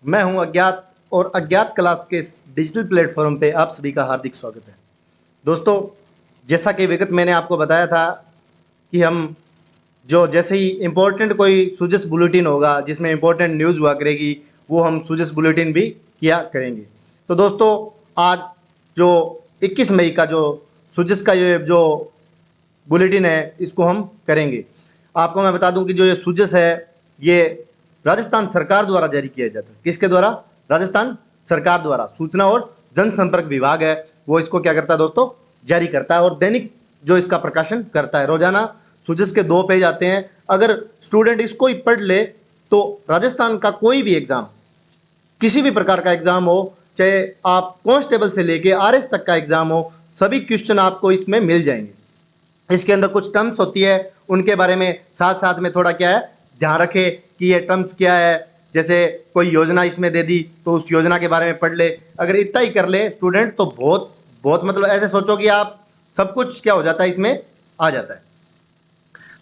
मैं हूं अज्ञात और अज्ञात क्लास के इस डिजिटल प्लेटफॉर्म पे आप सभी का हार्दिक स्वागत है। दोस्तों, जैसा कि विगत मैंने आपको बताया था कि हम जो जैसे ही इम्पोर्टेंट कोई सुजस बुलेटिन होगा जिसमें इम्पोर्टेंट न्यूज़ हुआ करेगी, वो हम सुजस बुलेटिन भी किया करेंगे। तो दोस्तों, आज जो 21 मई का जो सुजस का ये जो बुलेटिन है, इसको हम करेंगे। आपको मैं बता दूं कि जो ये सुजस है, ये राजस्थान सरकार द्वारा जारी किया जाता है। किसके द्वारा? राजस्थान सरकार द्वारा सूचना और जनसंपर्क विभाग है, वो इसको क्या करता है दोस्तों? जारी करता है और दैनिक जो इसका प्रकाशन करता है। रोजाना सुजस के 2 पेज आते हैं। अगर स्टूडेंट इसको ही पढ़ ले तो राजस्थान का कोई भी एग्जाम, किसी भी प्रकार का एग्जाम हो, चाहे आप कांस्टेबल से लेके आरएस तक का एग्जाम हो, सभी क्वेश्चन आपको इसमें मिल जाएंगे। इसके अंदर कुछ टर्म्स होती है, उनके बारे में साथ साथ में थोड़ा क्या है ध्यान रखे कि ये टर्म्स क्या है। जैसे कोई योजना इसमें दे दी तो उस योजना के बारे में पढ़ ले। अगर इतना ही कर ले स्टूडेंट तो बहुत बहुत मतलब ऐसे सोचो कि आप सब कुछ क्या हो जाता है, इसमें आ जाता है।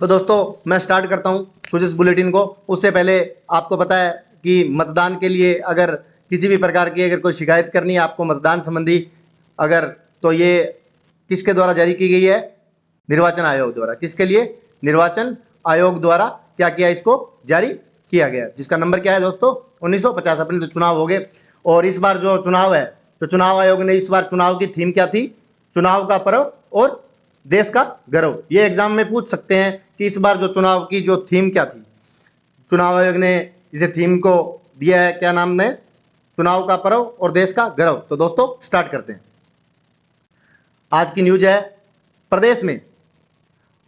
तो दोस्तों, मैं स्टार्ट करता हूँ सुजस बुलेटिन को। उससे पहले आपको पता है कि मतदान के लिए अगर किसी भी प्रकार की अगर कोई शिकायत करनी है आपको मतदान संबंधी, अगर तो ये किसके द्वारा जारी की गई है? निर्वाचन आयोग द्वारा। किसके लिए? निर्वाचन आयोग द्वारा क्या किया? इसको जारी किया गया, जिसका नंबर क्या है दोस्तों? 1950। अपने तो चुनाव हो गए और इस बार जो चुनाव है, तो चुनाव आयोग ने इस बार चुनाव की थीम क्या थी? चुनाव का पर्व और देश का गौरव। ये एग्जाम में पूछ सकते हैं कि इस बार जो चुनाव की जो थीम क्या थी। चुनाव आयोग ने इसे थीम को दिया है, क्या नाम ने? चुनाव का पर्व और देश का गौरव। तो दोस्तों, स्टार्ट करते हैं। आज की न्यूज है,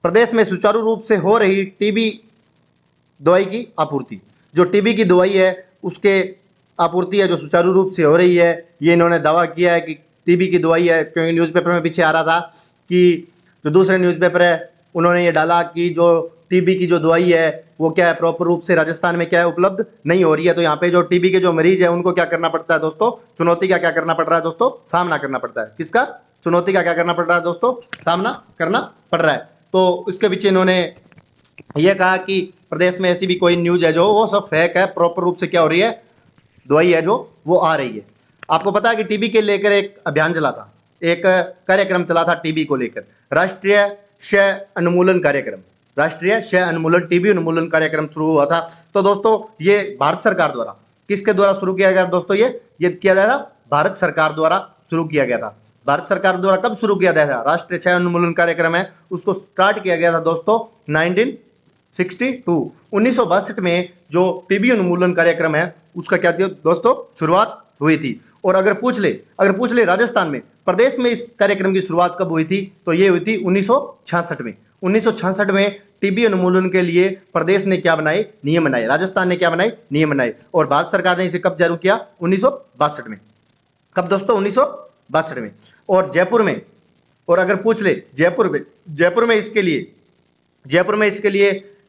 प्रदेश में सुचारू रूप से हो रही टीबी दवाई की आपूर्ति। जो टीबी की दवाई है उसके आपूर्ति है जो सुचारू रूप से हो रही है, ये इन्होंने दावा किया है कि टीबी की दवाई है। क्योंकि न्यूज़पेपर में पीछे आ रहा था कि जो दूसरे न्यूज़पेपर है उन्होंने ये डाला कि जो टीबी की जो दवाई है वो क्या है, प्रॉपर रूप से राजस्थान में क्या है, उपलब्ध नहीं हो रही है। तो यहाँ पे जो टीबी के जो मरीज है उनको क्या करना पड़ता है दोस्तों? चुनौती का क्या करना पड़ रहा है दोस्तों? सामना करना पड़ता है। किसका? चुनौती का क्या करना पड़ रहा है दोस्तों? सामना करना पड़ रहा है। तो इसके पीछे इन्होंने यह कहा कि प्रदेश में ऐसी भी कोई न्यूज है जो वो सब फेक है, प्रॉपर रूप से क्या हो रही है, दवाई है जो वो आ रही है। आपको पता है कि टीबी के लेकर एक अभियान चला था, एक कार्यक्रम चला था टीबी को लेकर, राष्ट्रीय क्षय उन्मूलन कार्यक्रम। राष्ट्रीय क्षय उन्मूलन, टीबी उन्मूलन कार्यक्रम शुरू हुआ था। तो दोस्तों, ये भारत सरकार द्वारा किसके द्वारा शुरू किया गया दोस्तों? ये किया गया था भारत सरकार द्वारा शुरू किया गया था। भारत सरकार द्वारा कब शुरू किया गया था? राष्ट्रीय क्षय उन्मूलन कार्यक्रम है, उसको स्टार्ट किया गया था दोस्तों 1962 1962 में जो टीबी उन्मूलन कार्यक्रम है उसका क्या थी दोस्तों? शुरुआत हुई थी। और अगर पूछ ले राजस्थान में प्रदेश में इस कार्यक्रम की शुरुआत कब हुई थी, तो ये हुई थी 1966 में। 1966 में टीबी उन्मूलन के लिए प्रदेश ने क्या बनाए? नियम बनाए। राजस्थान ने क्या बनाए? नियम बनाए। और भारत सरकार ने इसे कब जारी किया? 1962 में। कब दोस्तों? 1962 में। और जयपुर में, और अगर पूछ ले जयपुर में इसके लिए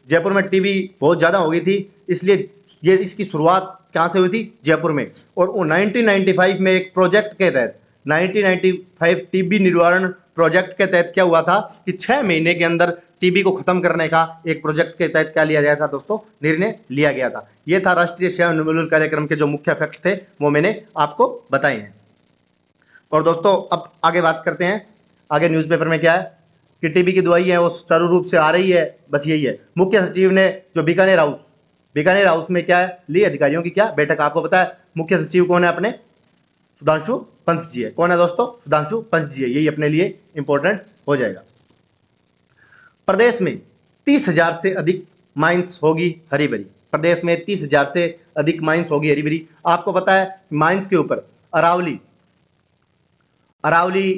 जयपुर में टीबी बहुत ज़्यादा हो गई थी, इसलिए ये इसकी शुरुआत कहाँ से हुई थी? जयपुर में। और 1995 में एक प्रोजेक्ट के तहत 1995 टीबी निवारण प्रोजेक्ट के तहत क्या हुआ था कि 6 महीने के अंदर टीबी को खत्म करने का एक प्रोजेक्ट के तहत क्या लिया गया था दोस्तों? निर्णय लिया गया था। ये था राष्ट्रीय क्षय उन्मूलन कार्यक्रम के जो मुख्य फैक्ट थे वो मैंने आपको बताए हैं। और दोस्तों, अब आगे बात करते हैं। आगे न्यूज़पेपर में क्या है कि टीबी की दवाई है वो सुचारू रूप से आ रही है, बस यही है। मुख्य सचिव ने जो बीकानेर हाउस में क्या है, ली अधिकारियों की क्या बैठक। आपको पता है मुख्य सचिव कौन है? अपने सुधांशु पंत जी है। कौन है दोस्तों? सुधांशु पंत जी है। यही अपने लिए इंपॉर्टेंट हो जाएगा। प्रदेश में 30,000 से अधिक माइंस होगी हरी भरी। प्रदेश में 30,000 से अधिक माइंस होगी हरी भरी। आपको पता है माइंस के ऊपर अरावली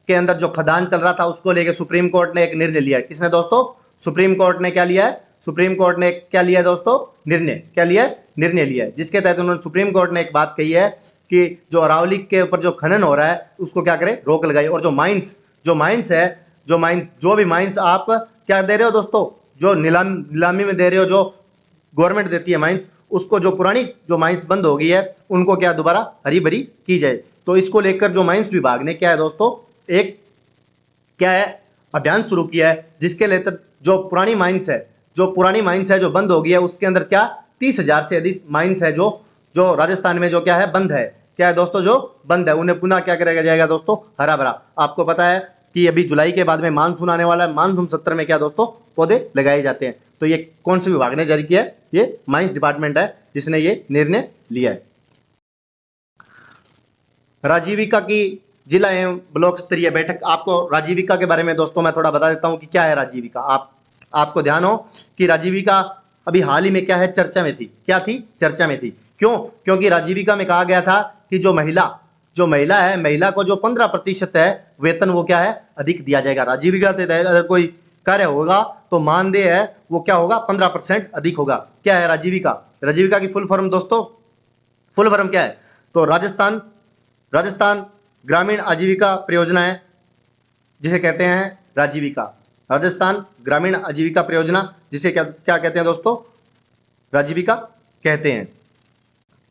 के अंदर जो खदान चल रहा था उसको लेकर सुप्रीम कोर्ट ने एक निर्णय लिया है। किसने दोस्तों? सुप्रीम कोर्ट ने क्या लिया है? सुप्रीम कोर्ट ने क्या लिया है दोस्तों? निर्णय लिया है, जिसके तहत उन्होंने सुप्रीम कोर्ट ने एक बात कही है कि जो अरावली के ऊपर जो खनन हो रहा है उसको क्या करे? रोक लगाई। और जो भी माइंस आप क्या दे रहे हो दोस्तों? जो नीलामी में दे रहे हो, जो गवर्नमेंट देती है माइंस, उसको जो पुरानी जो माइंस बंद हो गई है उनको क्या दोबारा हरी भरी की जाए। तो इसको लेकर जो माइंस विभाग ने क्या है दोस्तों, एक क्या है अभियान शुरू किया है, जिसके लेकर जो पुरानी माइंस है जो बंद हो गई है उसके अंदर क्या 30,000 से अधिक माइंस है जो जो राजस्थान में जो क्या है बंद है, क्या है दोस्तों जो बंद है, उन्हें पुनः क्या करेगा जाएगा दोस्तों, हरा भरा। आपको पता है कि अभी जुलाई के बाद में मानसून आने वाला है, मानसून सत्र में क्या दोस्तों पौधे लगाए जाते हैं। तो ये कौन से विभाग ने जारी किया है, ये माइंस डिपार्टमेंट है जिसने ये निर्णय लिया है। राजीविका की जिला एवं ब्लॉक स्तरीय बैठक। आपको राजीविका के बारे में दोस्तों मैं थोड़ा बता देता हूं कि क्या है राजीविका। आपको ध्यान हो कि राजीविका अभी हाल ही में क्या है चर्चा में थी, क्या थी चर्चा में थी। क्यों? क्योंकि राजीविका में कहा गया था कि जो महिला है, महिला को जो 15% है वेतन वो क्या है अधिक दिया जाएगा। राजीविका के तहत अगर कोई कार्य होगा तो मानदेय है वो क्या होगा 15% अधिक होगा। क्या है राजीविका? राजीविका की फुल फॉर्म दोस्तों, फुल फॉर्म क्या है? तो राजस्थान ग्रामीण आजीविका परियोजना है जिसे कहते हैं राजीविका। राजस्थान ग्रामीण आजीविका परियोजना जिसे क्या क्या कहते हैं दोस्तों, राजीविका कहते हैं।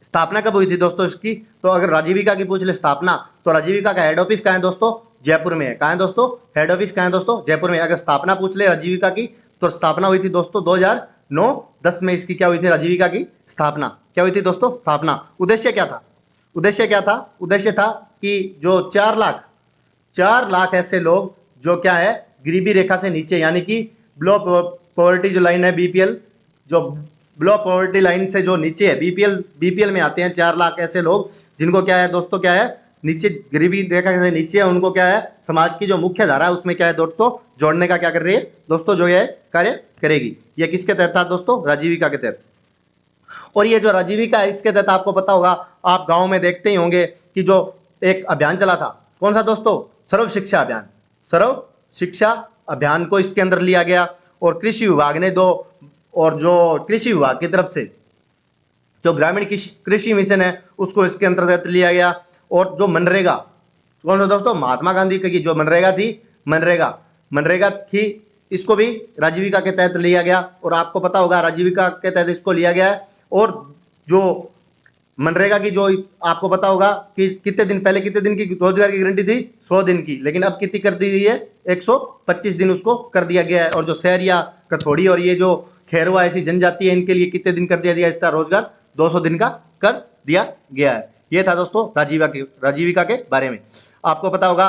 स्थापना कब हुई थी दोस्तों इसकी? तो अगर राजीविका की पूछ ले स्थापना, तो राजीविका का हेड ऑफिस कहाँ है दोस्तों? जयपुर में है। कहाँ है दोस्तों? हेड ऑफिस कहाँ है दोस्तों? जयपुर में। अगर स्थापना पूछ ले राजीविका की, तो स्थापना हुई थी दोस्तों 2009-10 में इसकी क्या हुई थी राजीविका की स्थापना। क्या हुई थी दोस्तों? स्थापना। उद्देश्य क्या था? उद्देश्य था कि जो 4 लाख ऐसे लोग जो क्या है गरीबी रेखा से नीचे, यानी कि बिलो पॉवर्टी जो लाइन है बीपीएल, जो बिलो पॉवर्टी लाइन से जो नीचे है बीपीएल में आते हैं 4 लाख ऐसे लोग जिनको क्या है दोस्तों क्या है नीचे गरीबी रेखा से नीचे है, उनको क्या है समाज की जो मुख्य धारा है उसमें क्या है दोस्तों जोड़ने का क्या कर रही है दोस्तों जो है कार्य करेगी। ये किसके तहत था दोस्तों? राजीविका के तहत। और ये जो राजीविका है इसके तहत आपको पता होगा, आप गांव में देखते ही होंगे कि जो एक अभियान चला था, कौन सा दोस्तों? सर्व शिक्षा अभियान। सर्व शिक्षा अभियान को इसके अंदर लिया गया और कृषि विभाग ने जो कृषि विभाग की तरफ से जो ग्रामीण कृषि मिशन है उसको इसके अंतर्गत लिया गया। और जो मनरेगा, कौन सा दोस्तों? महात्मा गांधी की जो मनरेगा थी, मनरेगा थी, इसको भी राजीविका के तहत लिया गया। और आपको पता होगा राजीविका के तहत इसको लिया गया है। और जो मनरेगा की जो आपको पता होगा कि कितने दिन की रोजगार की गारंटी थी 100 दिन की, लेकिन अब कितनी कर दी गई है 125 दिन उसको कर दिया गया है। और जो सहरिया कथोड़ी और ये जो खैरवा ऐसी जनजाति है इनके लिए कितने दिन कर दिया गया इसका रोजगार 200 दिन का कर दिया गया है। ये था दोस्तों राजीविका के बारे में। आपको पता होगा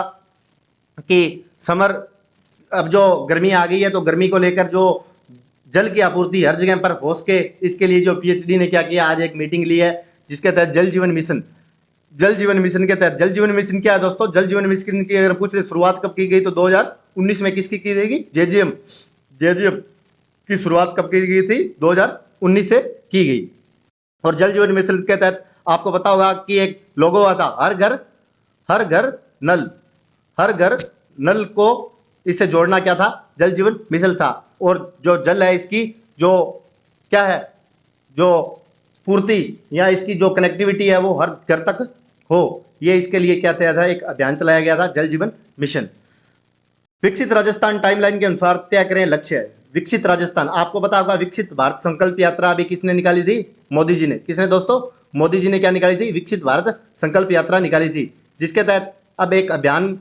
कि अब जो गर्मी आ गई है तो गर्मी को लेकर जो जल की आपूर्ति हर जगह पर हो सके, इसके लिए जो पीएचडी ने क्या किया, आज एक मीटिंग ली है जिसके तहत जल जीवन मिशन के तहत, जल जीवन मिशन क्या है दोस्तों? जल जीवन मिशन की अगर पूछ रहे शुरुआत कब की गई तो 2019 में किसकी की जाएगी? जेजीएम की शुरुआत कब की गई थी? 2019 से की गई। और जल जीवन मिशन के तहत आपको पता होगा कि एक लोगो आता हर घर नल को इससे जोड़ना क्या था? जल जीवन मिशन था। और जो जल है इसकी जो क्या है जो पूर्ति या इसकी जो कनेक्टिविटी है वो हर घर तक हो, ये इसके लिए क्या था एक अभियान चलाया गया था जल जीवन मिशन। विकसित राजस्थान टाइमलाइन के अनुसार तय करें लक्ष्य। विकसित राजस्थान, आपको पता होगा विकसित भारत संकल्प यात्रा अभी किसने निकाली थी? मोदी जी ने। किसने दोस्तों? मोदी जी ने क्या निकाली थी? विकसित भारत संकल्प यात्रा निकाली थी, जिसके तहत अब एक अभियान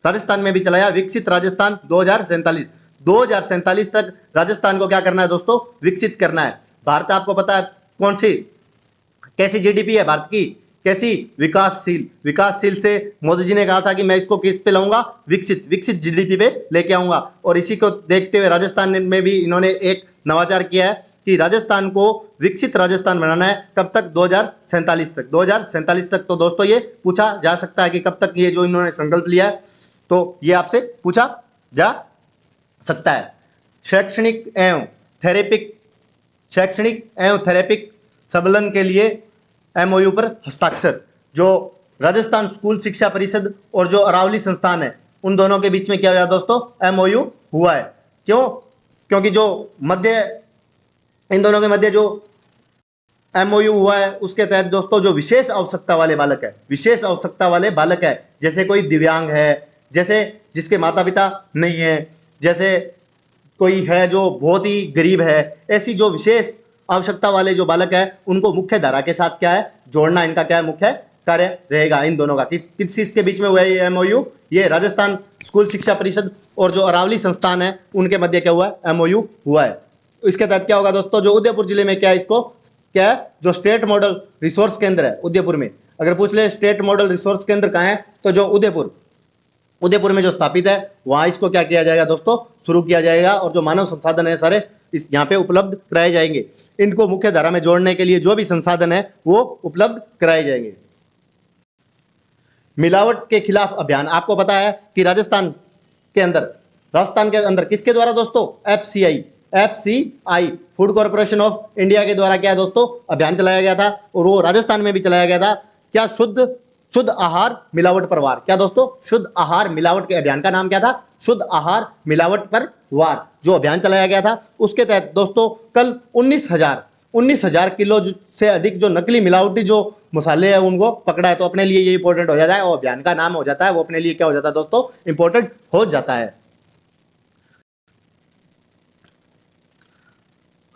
राजस्थान में भी चलाया, विकसित राजस्थान 2047 तक राजस्थान को क्या करना है दोस्तों? विकसित करना है। भारत आपको पता है कैसी जीडीपी है भारत की? कैसी? विकासशील से मोदी जी ने कहा था कि मैं इसको किस पे लाऊंगा? विकसित जीडीपी पे लेके आऊंगा। और इसी को देखते हुए राजस्थान में भी इन्होंने एक नवाचार किया है कि राजस्थान को विकसित राजस्थान बनाना है। कब तक? 2047 तक। तो दोस्तों ये पूछा जा सकता है कि कब तक ये जो इन्होंने संकल्प लिया है, तो ये आपसे पूछा जा सकता है। शैक्षणिक एवं थेरेपिक सम्मेलन के लिए एमओयू पर हस्ताक्षर। जो राजस्थान स्कूल शिक्षा परिषद और जो अरावली संस्थान है उन दोनों के बीच में क्या हुआ दोस्तों? एमओयू हुआ है। क्यों? क्योंकि जो इन दोनों के मध्य जो एमओयू हुआ है उसके तहत दोस्तों जो विशेष आवश्यकता वाले बालक है, जैसे कोई दिव्यांग है, जैसे जिसके माता पिता नहीं है, जैसे कोई है जो बहुत ही गरीब है, ऐसी जो विशेष आवश्यकता वाले जो बालक है उनको मुख्य धारा के साथ क्या है जोड़ना, इनका क्या है मुख्य कार्य रहेगा इन दोनों का। किस चीज के बीच में हुआ है ये एमओयू? ये राजस्थान स्कूल शिक्षा परिषद और जो अरावली संस्थान है उनके मध्य क्या हुआ है? एमओयू हुआ है। इसके तहत क्या होगा दोस्तों? जो उदयपुर जिले में क्या है इसको क्या है, जो स्टेट मॉडल रिसोर्स केंद्र है उदयपुर में। अगर पूछ ले स्टेट मॉडल रिसोर्स केंद्र कहाँ है, तो जो उदयपुर में जो स्थापित है वहाँ इसको क्या किया जाएगा दोस्तों, शुरू किया जाएगा। और जो मानव संसाधन है सारे इस यहाँ पे उपलब्ध कराए जाएंगे। इनको मुख्य धारा में जोड़ने के लिए जो भी संसाधन है वो उपलब्ध कराए जाएंगे। मिलावट के खिलाफ अभियान, आपको पता है कि राजस्थान के अंदर किसके द्वारा दोस्तों, FCI food corporation of India के द्वारा क्या है दोस्तों, अभियान चलाया गया था। और वो राजस्थान में भी चलाया गया था। क्या, शुद्ध आहार मिलावट पर वार। क्या दोस्तों, शुद्ध आहार मिलावट के अभियान का नाम क्या था, शुद्ध आहार मिलावट पर वार जो अभियान चलाया गया था। उसके तहत दोस्तों कल 19,000 किलो से अधिक जो नकली मिलावटी जो मसाले हैं उनको पकड़ा है। तो अपने लिए ये इंपॉर्टेंट हो जाता है और अभियान का नाम हो जाता है वो अपने लिए क्या हो जाता है दोस्तों, इंपॉर्टेंट हो जाता है।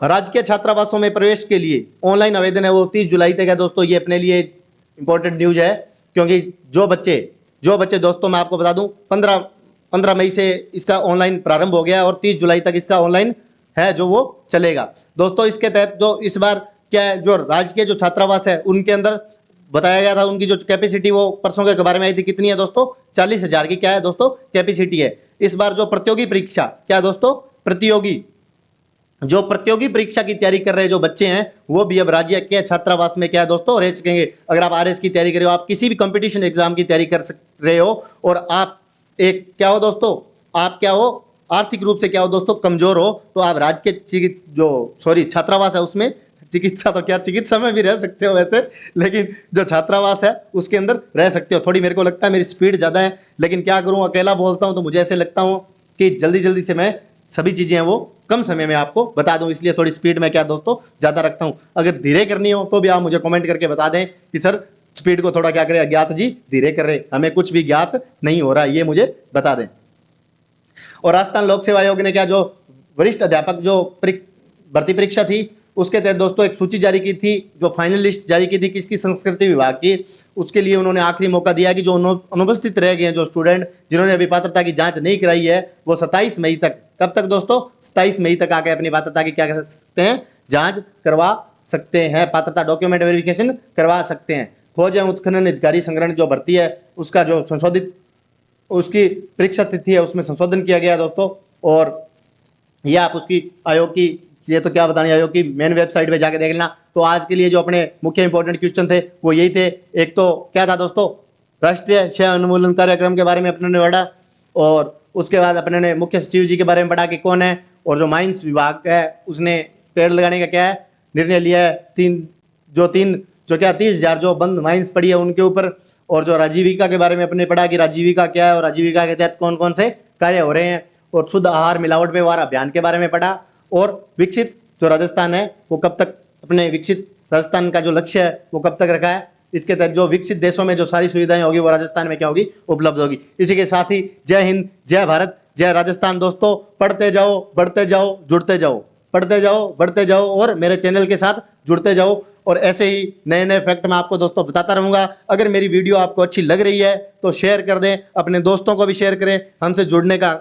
राजकीय छात्रावासों में प्रवेश के लिए ऑनलाइन आवेदन है वो 30 जुलाई तक है दोस्तों। ये अपने लिए इंपॉर्टेंट न्यूज है, क्योंकि जो बच्चे दोस्तों मैं आपको बता दूं 15 मई से इसका ऑनलाइन प्रारंभ हो गया और 30 जुलाई तक इसका ऑनलाइन है जो वो चलेगा दोस्तों। इसके तहत जो इस बार क्या है, जो राजकीय जो छात्रावास है उनके अंदर बताया गया था उनकी जो कैपेसिटी वो परसों के बारे में आई थी, कितनी है दोस्तों, 40,000 की क्या है दोस्तों कैपेसिटी है। इस बार जो प्रतियोगी परीक्षा क्या दोस्तों, प्रतियोगी परीक्षा की तैयारी कर रहे जो बच्चे हैं वो भी अब राज्य के छात्रावास में क्या है दोस्तों रह सकेंगे। अगर आप आरएस की तैयारी कर रहे हो, आप किसी भी कंपटीशन एग्जाम की तैयारी कर रहे हो और आप एक क्या हो दोस्तों, आप क्या हो आर्थिक रूप से क्या हो दोस्तों कमजोर हो, तो आप राज्य के छात्रावास है उसमें चिकित्सा में भी रह सकते हो वैसे, लेकिन जो छात्रावास है उसके अंदर रह सकते हो। थोड़ी मेरे को लगता है मेरी स्पीड ज़्यादा है, लेकिन क्या करूँ अकेला बोलता हूँ तो मुझे ऐसे लगता हूँ कि जल्दी से मैं सभी चीज़ें हैं वो कम समय में आपको बता दूं, इसलिए थोड़ी स्पीड में क्या दोस्तों ज़्यादा रखता हूं। अगर धीरे करनी हो तो भी आप मुझे कमेंट करके बता दें कि सर स्पीड को थोड़ा क्या करें अज्ञात जी धीरे कर रहे, हमें कुछ भी ज्ञात नहीं हो रहा, ये मुझे बता दें। और राजस्थान लोक सेवा आयोग ने क्या जो वरिष्ठ अध्यापक जो भर्ती परीक्षा थी उसके तहत दोस्तों एक सूची जारी की थी, जो फाइनल लिस्ट जारी की थी किसकी, संस्कृति विभाग की। उसके लिए उन्होंने आखिरी मौका दिया कि जो अनुपस्थित रह गए हैं जो स्टूडेंट जिन्होंने अभी पात्रता की जांच नहीं कराई है वो 27 मई तक, कब तक दोस्तों, 27 मई तक आके अपनी पात्रता की क्या कर सकते हैं, जांच करवा सकते हैं, पात्रता डॉक्यूमेंट वेरिफिकेशन करवा सकते हैं। खोज एवं उत्खनन अधिकारी संग्रहण जो भर्ती है उसका जो संशोधित उसकी परीक्षा तिथि है उसमें संशोधन किया गया दोस्तों। और यह आप उसकी आयोग की ये तो क्या बताने, आयोग की मेन वेबसाइट पे जाके देख लेना। तो आज के लिए जो अपने मुख्य इंपॉर्टेंट क्वेश्चन थे वो यही थे। एक तो क्या था दोस्तों, राष्ट्रीय क्षय उन्मूलन कार्यक्रम के बारे में अपने ने पढ़ा, और उसके बाद अपने ने मुख्य सचिव जी के बारे में पढ़ा कि कौन है, और जो माइंस विभाग है उसने पेड़ लगाने का क्या है निर्णय लिया है, 30,000 जो बंद माइंस पड़ी है उनके ऊपर। और जो राजीविका के बारे में अपने पढ़ा कि राजीविका क्या है और राजीविका के तहत कौन कौन से कार्य हो रहे हैं। और शुद्ध आहार मिलावट पे वार अभियान के बारे में पढ़ा। और विकसित जो राजस्थान है वो कब तक, अपने विकसित राजस्थान का जो लक्ष्य है वो कब तक रखा है, इसके तहत जो विकसित देशों में जो सारी सुविधाएं होगी वो राजस्थान में क्या होगी, उपलब्ध होगी। इसी के साथ ही जय हिंद, जय भारत, जय राजस्थान दोस्तों। पढ़ते जाओ, बढ़ते जाओ, जुड़ते जाओ, पढ़ते जाओ, बढ़ते जाओ और मेरे चैनल के साथ जुड़ते जाओ। और ऐसे ही नए नए फैक्ट मैं आपको दोस्तों बताता रहूँगा। अगर मेरी वीडियो आपको अच्छी लग रही है तो शेयर कर दें, अपने दोस्तों को भी शेयर करें, हमसे जुड़ने का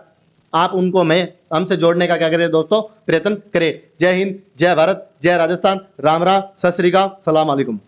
हमसे जोड़ने का क्या करें दोस्तों, प्रयत्न करें। जय हिंद, जय भारत, जय राजस्थान, राम राम, सत श्री अकाल, सलाम अलैकुम।